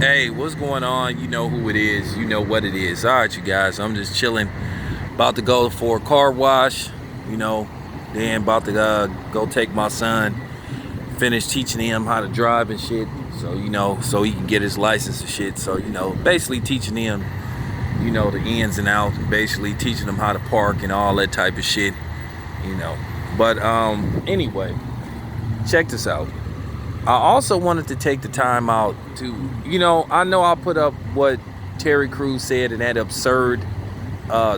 Hey, what's going on? You know who it is. You know what it is. All right, you guys. I'm just chilling. About to go for a car wash. You know, then about to go take my son. Finish teaching him how to drive and shit. So, so he can get his license and shit. So, basically teaching him, the ins and outs. Basically teaching him how to park and all that type of shit. But anyway, check this out. I also wanted to take the time out to, I know I put up what Terry Crews said in that absurd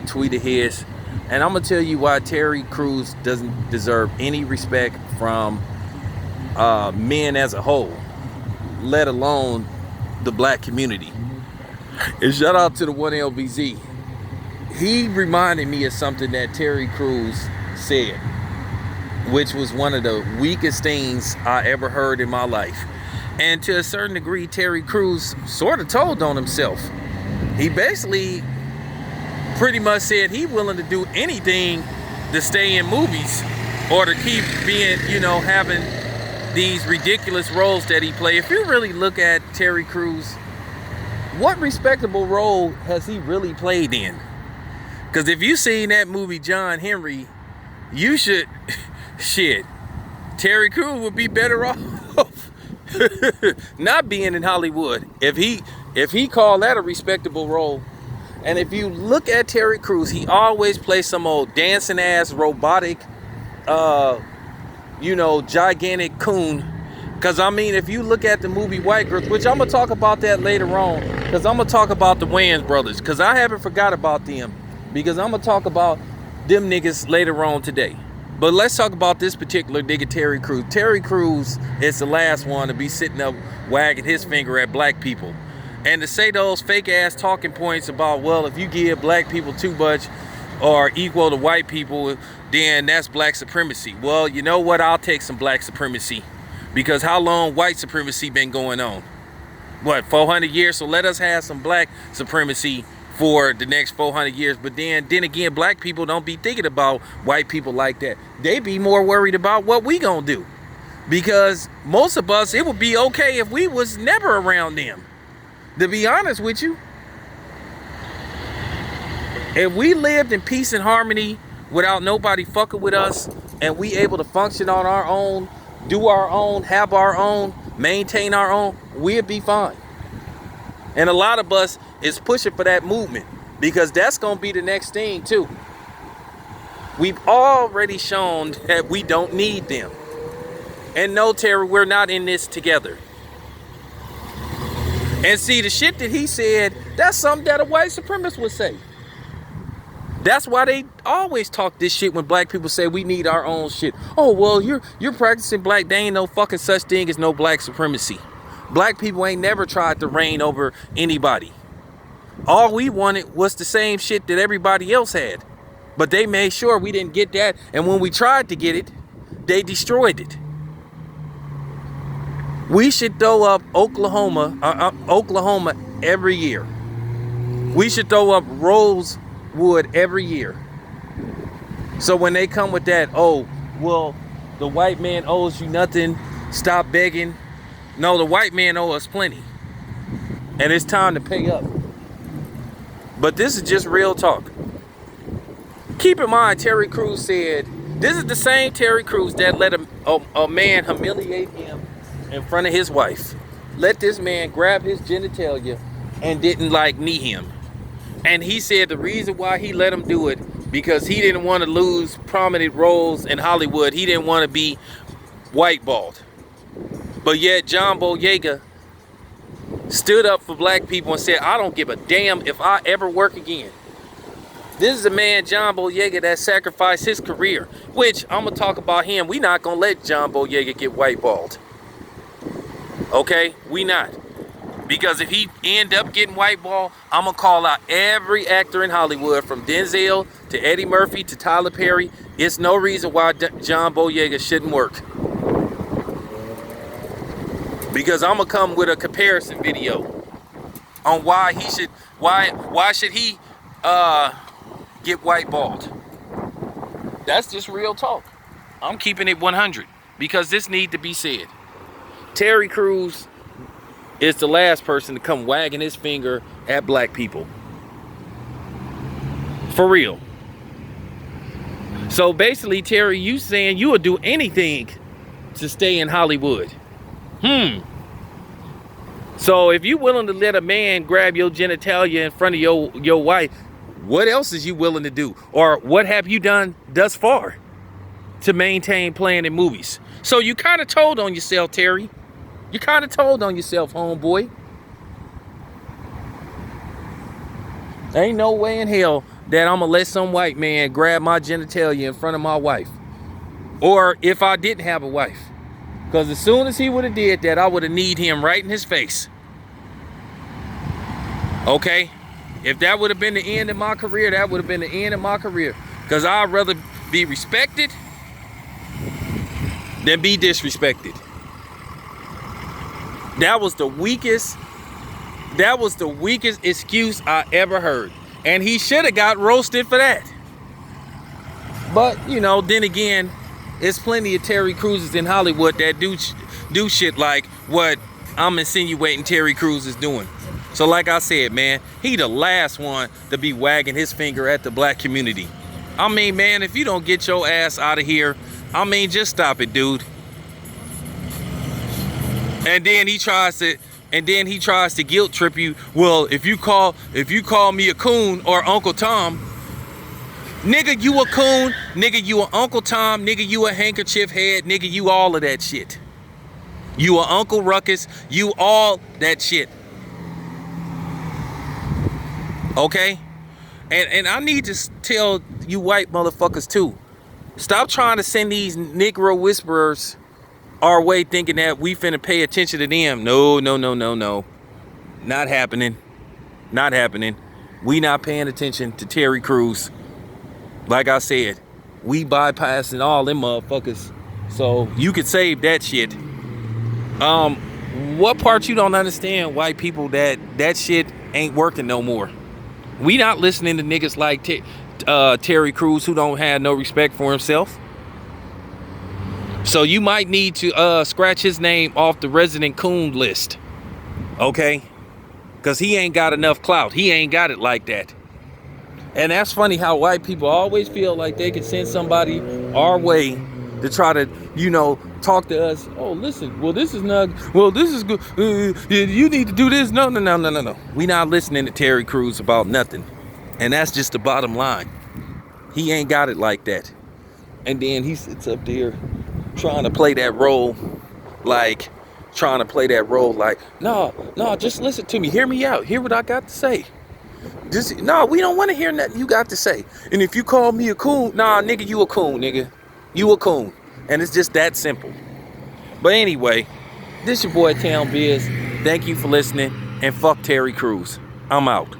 tweet of his. And I'm going to tell you why Terry Crews doesn't deserve any respect from men as a whole, let alone the black community. And shout out to the 1LBZ. He reminded me of something that Terry Crews said, which was one of the weakest things I ever heard in my life. And to a certain degree, Terry Crews sort of told on himself. He basically pretty much said he willing to do anything to stay in movies or to keep being, having these ridiculous roles that he play. If you really look at Terry Crews, what respectable role has he really played in? Because if you seen that movie John Henry, you should... Shit, Terry Crews would be better off not being in Hollywood if he called that a respectable role. And if you look at Terry Crews, he always plays some old dancing ass robotic, gigantic coon. Because I mean, if you look at the movie White Girls, which I'm gonna talk about that later on, because I'm gonna talk about the Wayans brothers, because I haven't forgot about them, because I'm gonna talk about them niggas later on today. But let's talk about this particular nigga, Terry Crews. Terry Crews is the last one to be sitting up wagging his finger at black people. And to say those fake ass talking points about, well, if you give black people too much or equal to white people, then that's black supremacy. Well, you know what? I'll take some black supremacy. Because how long white supremacy been going on? What, 400 years? So let us have some black supremacy for the next 400 years. But then again, black people don't be thinking about white people like that. They be more worried about what we gonna do. Because most of us, it would be okay if we was never around them. To be honest with you. If we lived in peace and harmony without nobody fucking with us, and we able to function on our own, do our own, have our own, maintain our own, we'd be fine. And a lot of us is pushing for that movement because that's going to be the next thing too. We've already shown that we don't need them. And no, Terry, we're not in this together. And see, the shit that he said, that's something that a white supremacist would say. That's why they always talk this shit when black people say we need our own shit. Oh, well, you're practicing black. There ain't no fucking such thing as no black supremacy. Black people ain't never tried to reign over anybody. All we wanted was the same shit that everybody else had. But they made sure we didn't get that. And when we tried to get it, they destroyed it. We should throw up Oklahoma every year. We should throw up Rosewood every year. So when they come with that, oh, well, the white man owes you nothing, stop begging. No, the white man owes us plenty. And it's time to pay up. But this is just real talk. Keep in mind, Terry Crews said, this is the same Terry Crews that let a man humiliate him in front of his wife. Let this man grab his genitalia and didn't knee him. And he said the reason why he let him do it, because he didn't want to lose prominent roles in Hollywood. He didn't want to be whiteballed. But yet John Boyega stood up for black people and said, I don't give a damn if I ever work again. This is a man, John Boyega, that sacrificed his career, which I'm going to talk about him. We not going to let John Boyega get whiteballed. Okay? We not. Because if he end up getting whiteballed, I'm going to call out every actor in Hollywood from Denzel to Eddie Murphy to Tyler Perry. It's no reason why John Boyega shouldn't work. Because I'm gonna come with a comparison video on why he should, why should he get whiteballed. That's just real talk. I'm keeping it 100 because this need to be said. Terry Crews is the last person to come wagging his finger at black people. For real. So basically, Terry, you saying you would do anything to stay in Hollywood. So if you willing to let a man grab your genitalia in front of your wife, what else is you willing to do? Or what have you done thus far to maintain playing in movies? So you kind of told on yourself, Terry. You kind of told on yourself, homeboy. Ain't no way in hell that I'm gonna let some white man grab my genitalia in front of my wife. Or if I didn't have a wife. Because as soon as he would have did that, I would have kneed him right in his face. Okay? If that would have been the end of my career, that would have been the end of my career. Because I'd rather be respected than be disrespected. That was the weakest excuse I ever heard. And he should have got roasted for that. But, you know, then again, there's plenty of Terry Cruzes in Hollywood that do shit like what I'm insinuating Terry Crews is doing. So like I said, man, he the last one to be wagging his finger at the black community. I mean, man, if you don't get your ass out of here, I mean, just stop it, dude. And then he tries to guilt trip you. Well, if you call me a coon or Uncle Tom, nigga, you a coon, nigga, you a Uncle Tom, nigga, you a handkerchief head, nigga, you all of that shit. You a Uncle Ruckus, you all that shit. Okay? And I need to tell you white motherfuckers too. Stop trying to send these Negro whisperers our way thinking that we finna pay attention to them. No. Not happening. Not happening. We not paying attention to Terry Crews. Like I said, we bypassing all them motherfuckers. So you could save that shit. What part you don't understand, white people, that shit ain't working no more. We not listening to niggas like Terry Crews who don't have no respect for himself. So you might need to scratch his name off the resident coon list. Okay? Because he ain't got enough clout. He ain't got it like that. And that's funny how white people always feel like they can send somebody our way to try to, you know, talk to us. Oh, listen, well, this is not, well, this is good. You need to do this. No. We not listening to Terry Crews about nothing. And that's just the bottom line. He ain't got it like that. And then he sits up there trying to play that role like, no, just listen to me. Hear me out. Hear what I got to say. No, we don't want to hear nothing you got to say. And if you call me a coon, nah, nigga, you a coon, nigga. You a coon. And it's just that simple. But anyway, this your boy Town Biz. Thank you for listening. And fuck Terry Crews. I'm out.